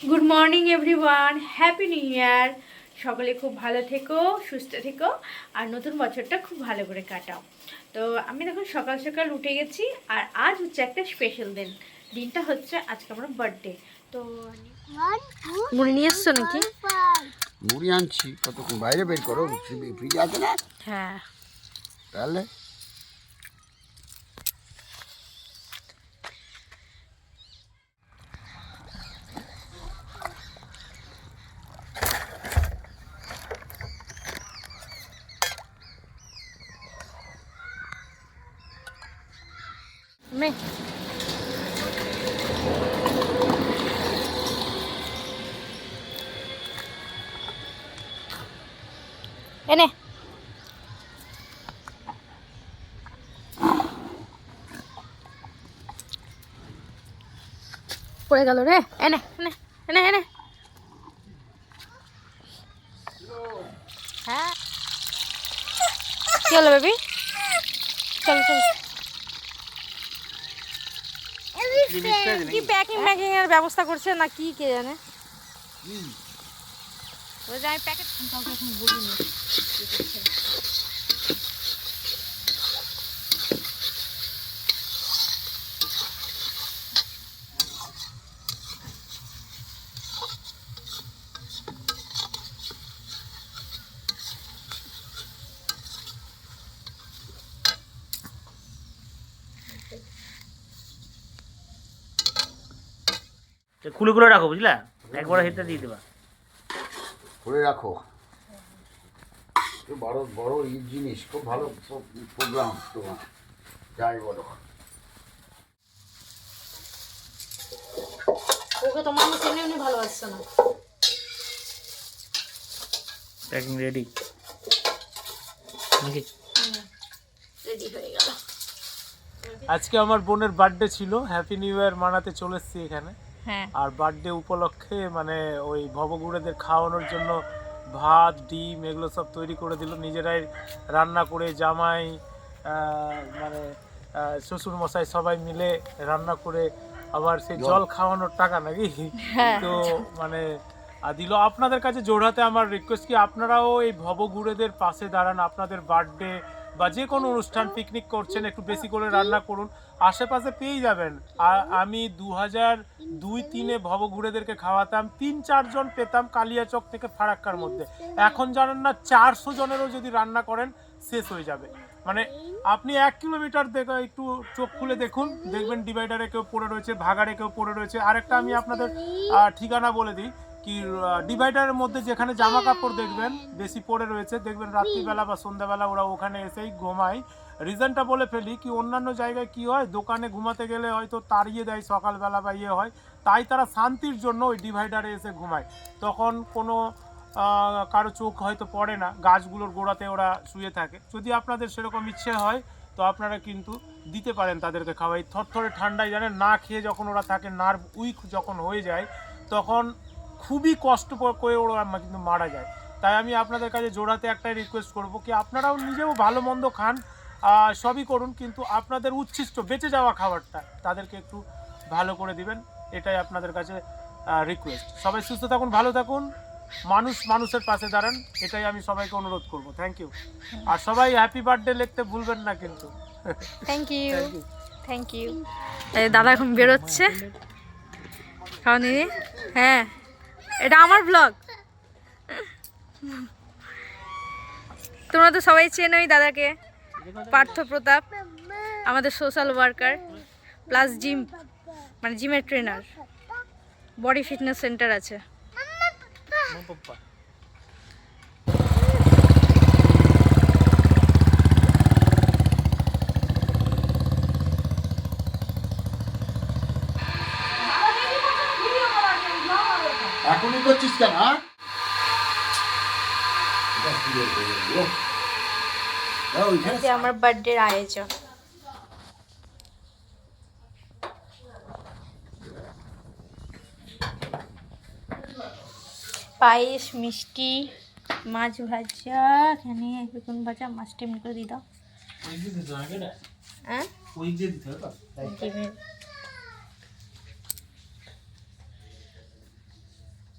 Good morning everyone, happy new year. সকলে খুব ভালো থেকো, সুস্থ থেকো, আর নতুন বছরটা খুব ভালো করে কাটাও। তো আমি দেখুন সকাল সকাল উঠে গেছি, আর আজ হচ্ছে একটা স্পেশাল দিন। দিনটা হচ্ছে আজকে আমার বার্থডে। তো মুড়ি নিয়ে এসছো নাকি? মুড়ি আনছি, কতক্ষণ বাইরে বের করো, ফ্রিজে আছে না? হ্যাঁ। তাহলে মে এনে পড়ে গেল রে। এনে এনে এনে এনে। হ্যাঁ, কি হলো বেবি? চল চল। কি প্যাকিং ম্যাকিং এর ব্যবস্থা করছে না কি কে জানে। ওই যে আমি প্যাকেট কাউকে এখন বলিনি। খুলে খুলে রাখো, বুঝলা? একবার হেঁটে দিয়ে দেবা। করে রাখো, বড় বড় জিনিস, খুব ভালো প্রোগ্রাম তোমার, যাই বলো। ওকে তোমার মতো এমনি ভালোবাসছে না। প্যাকিং রেডি নাকি? রেডি হয়ে গেল। আজকে আমার বোনের বার্থডে ছিল, হ্যাপি নিউ ইয়ার মানাতে চলে এসেছি এখানে। হ্যাঁ। আর বার্থডে উপলক্ষে মানে ওই ভবগুড়েদের খাওয়ানোর জন্য ভাত ডিম এগুলো সব তৈরি করে দিল, নিজেরাই রান্না করে। জামাই মানে শ্বশুর মশাই সবাই মিলে রান্না করে, আবার সেই জল খাওয়ানোর টাকা নাকি তো মানে দিল। আপনাদের কাছে জোড়হাতে আমার রিকোয়েস্ট কি আপনারাও এই ভবগুড়েদের পাশে দাঁড়ান। আপনাদের বার্থডে বা যে কোনো অনুষ্ঠান, পিকনিক করছেন, একটু বেশি করে রান্না করুন, আশেপাশে পেয়ে যাবেন। আর আমি 2002-03 ভবঘুরেদেরকে খাওয়াতাম, 3-4 জন পেতাম কালিয়াচক থেকে ফারাক্কার মধ্যে। এখন জানেন না 400 জনেরও যদি রান্না করেন শেষ হয়ে যাবে। মানে আপনি 1 কিলোমিটার দেখে একটু চোখ খুলে দেখুন, দেখবেন ডিভাইডারে কেউ পড়ে রয়েছে, ভাগাড়ে কেউ পড়ে রয়েছে। আরেকটা আমি আপনাদের ঠিকানা বলে দিই, কি ডিভাইডারের মধ্যে যেখানে জামা কাপড় দেখবেন বেশি পড়ে রয়েছে, দেখবেন রাত্রিবেলা বা সন্ধ্যাবেলা ওরা ওখানে এসেই ঘুমায়। রিজনটা বলে ফেলি, কি অন্যান্য জায়গায় কি হয়, দোকানে ঘুমাতে গেলে হয়তো তাড়িয়ে দেয় সকালবেলা বা ইয়ে হয়, তাই তারা শান্তির জন্য ওই ডিভাইডারে এসে ঘুমায়। তখন কোনো কারো চোখ হয়তো পড়ে না, গাছগুলোর গোড়াতে ওরা শুয়ে থাকে। যদি আপনাদের সেরকম ইচ্ছে হয় তো আপনারা কিন্তু দিতে পারেন তাদেরকে খাওয়াই। থরথরে ঠান্ডায় জানেন না খেয়ে যখন ওরা থাকে, নার্ভ উইক যখন হয়ে যায়, তখন খুবই কষ্ট করে ওরা কিন্তু মারা যায়। তাই আমি আপনাদের কাছে জোড়াতে একটাই রিকোয়েস্ট করব, কি আপনারাও নিজেও ভালো মন্দ খান, সবই করুন, কিন্তু আপনাদের উচ্ছিষ্ট বেঁচে যাওয়া খাবারটা তাদেরকে একটু ভালো করে দিবেন, এটাই আপনাদের কাছে রিকোয়েস্ট। সবাই সুস্থ থাকুন, ভালো থাকুন, মানুষের পাশে দাঁড়ান, এটাই আমি সবাইকে অনুরোধ করব। Thank you. আর সবাই হ্যাপি বার্থডে লিখতে ভুলবেন না কিন্তু। Thank you, thank you. দাদা এখন বেরোচ্ছে খাওয়া নিয়ে। হ্যাঁ, এটা আমার ব্লগ। তোমরা তো সবাই চেনোই দাদাকে, পার্থ প্রতাপ, আমাদের সোশ্যাল ওয়ার্কার প্লাস জিম, মানে জিমের ট্রেনার, বডি ফিটনেস সেন্টার আছে। এখনই করছিস কেন? আমার বার্থডের আয়োজন পায়েস, মিষ্টি, মাছ ভাজা, এখানে বেগুন ভাজা, মাছটা এমনি করে দিয়ে দাও। হ্যাঁ,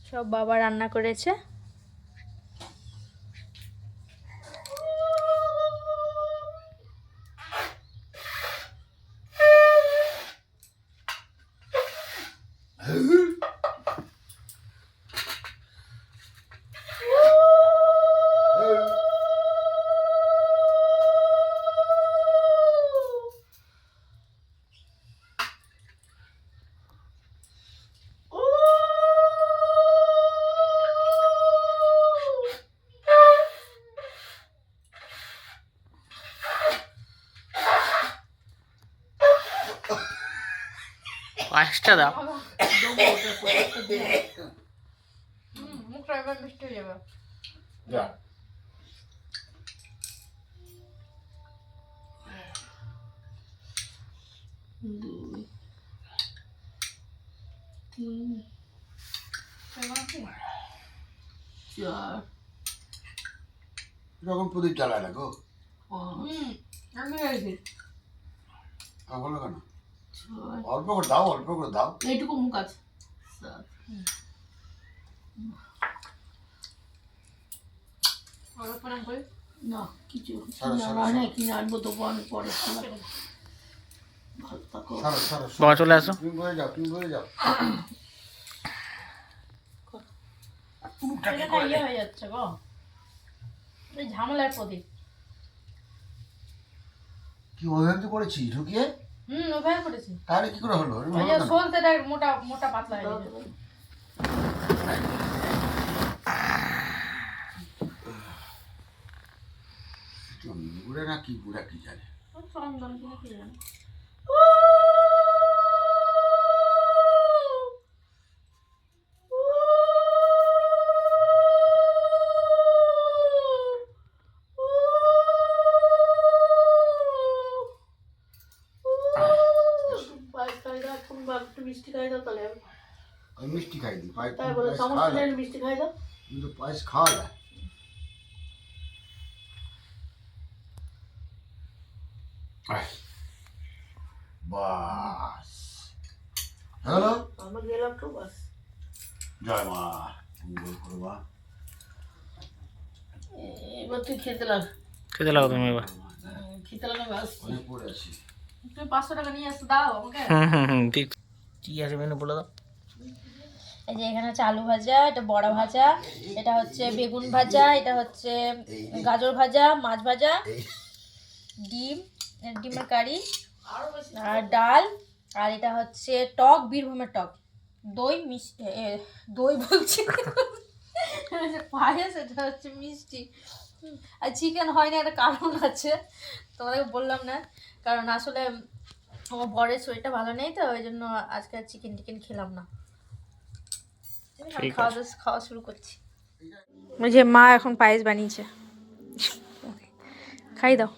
সব বাবা রান্না করেছে। পাঁচটা দাও। মুখটা এবার মিষ্টি হয়ে যাবে। যা যখন প্রদীপ জ্বালায় না গো আমি হয়েছি বলো কেন অল্প করে দাও, অল্প করে দাও। এইটুকু মুখ আছে না কিছু কিনে আনবো তো পরে ভালো থাকো। সারো সারো বাবা চলে আসো। তুমি বলে যাও, তুমি বলে যাও। ইয়ে হয়ে যাচ্ছে গো, এই ঝামেলার প্রদীপ। কি ওইভাবে করেছি ঢুকিয়ে? ওভাবে করেছি। তাহলে কি করে হলো? ওই যে সলতেটা মোটা মোটা পাতলা হয়ে গেছে। গুড়ে না কি গুড়া কি জানে। চন্দন কিনা কি জানি। একটু মিষ্টি খাই দাও তাহলে আমি মিষ্টি খাই দিই, পায়েস তাই বলে খাওয়া সমস্ত যায়, মিষ্টি খাই দাও। কিন্তু পায়েস খাওয়া যায়। বাস হ্যালো, আমার গেলাম তো বাস। জয় মা, মঙ্গল করবা। এবার তুই খেতে লাগ, খেতে লাগো তুমি এবার। খেতে লাগাবে আসছি। অনেক পরে আছি। তুমি 500 টাকা নিয়ে আসতে দাও আমাকে। ঠিক। কি আছে মেনু বলে দাও। এই যে এখানে হচ্ছে আলু ভাজা, এটা বড়া ভাজা, এটা হচ্ছে বেগুন ভাজা, এটা হচ্ছে গাজর ভাজা, মাছ ভাজা, ডিম, ডিমের কারি আর ডাল, আর এটা হচ্ছে টক, বীরভূমের টক, দই মিষ্টি, দই বলছি পায়েস, এটা হচ্ছে মিষ্টি। আর চিকেন হয় না, একটা কারণ আছে, তোমাদেরকে বললাম না, কারণ আসলে আমার বরের শরীরটা ভালো নেই, তো ওই জন্য আজকে চিকেন টিকেন খেলাম না। খাওয়া শুরু করছি। ওই যে মা এখন পায়েস বানিয়েছে, খাই দাও।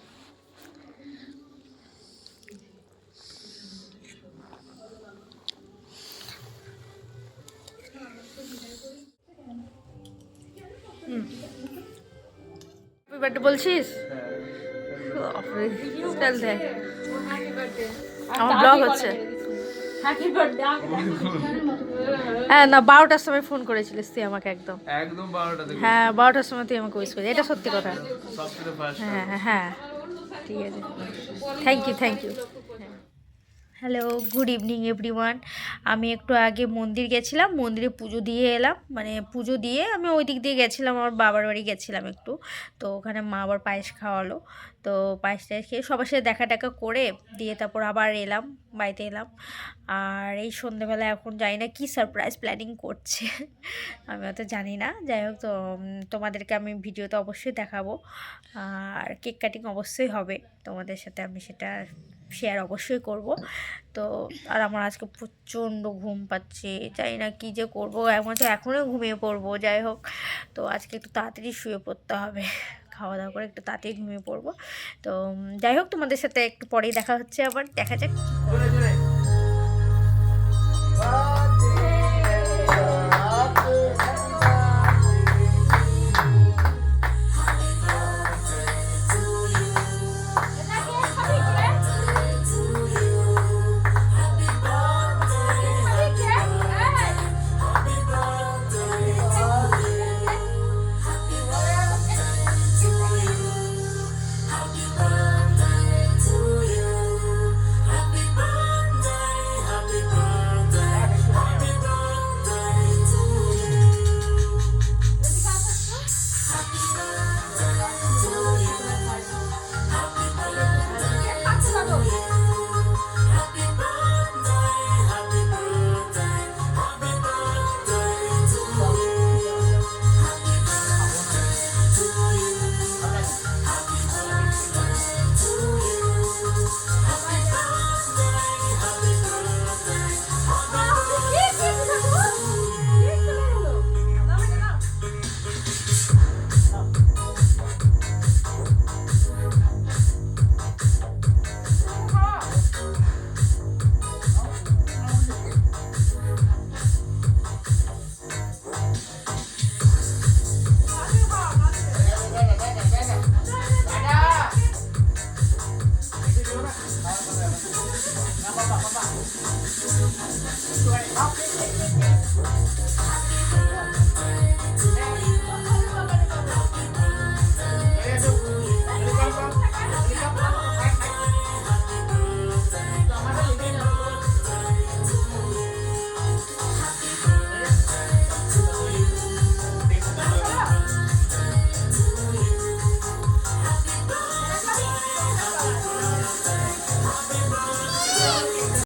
হ্যাপি বার্থডে বলছিস? আমার ব্লগ হচ্ছে। হ্যাঁ না, 12টার সময় ফোন করেছিলিস তুই আমাকে, একদম 12টাতে। হ্যাঁ 12টার সময় তুই আমাকে উইশ করেছিস, এটা সত্যি কথা। হ্যাঁ হ্যাঁ হ্যাঁ ঠিক আছে, thank you. Hello, good evening everyone. আমি একটু আগে মন্দির গেছিলাম, মন্দিরে পুজো দিয়ে এলাম, মানে পুজো দিয়ে আমি ওই দিক দিয়ে গেছিলাম, আমার বাবার বাড়ি গেছিলাম একটু, তো ওখানে মা আবার পায়েস খাওয়ালো, তো পায়েস টায়েস খেয়ে সবার সাথে দেখা টাকা করে দিয়ে তারপর আবার এলাম, বাড়িতে এলাম। আর এই সন্ধ্যেবেলা এখন জানি না কী সারপ্রাইজ প্ল্যানিং করছে আমি অত জানি না, যাই হোক, তো তোমাদেরকে আমি ভিডিওতে অবশ্যই দেখাবো, আর কেক কাটিং অবশ্যই হবে, তোমাদের সাথে আমি সেটা শেয়ার অবশ্যই করব। তো আর আমার আজকে প্রচণ্ড ঘুম পাচ্ছে, জানি না কী যে করবো, এখনও ঘুমিয়ে পড়বো, যাই হোক, তো আজকে একটু তাড়াতাড়ি শুয়ে পড়তে হবে, খাওয়া দাওয়া করে একটু তাড়াতাড়ি ঘুমিয়ে পড়বো। তো যাই হোক, তোমাদের সাথে একটু পরেই দেখা হচ্ছে, আবার দেখা যাক।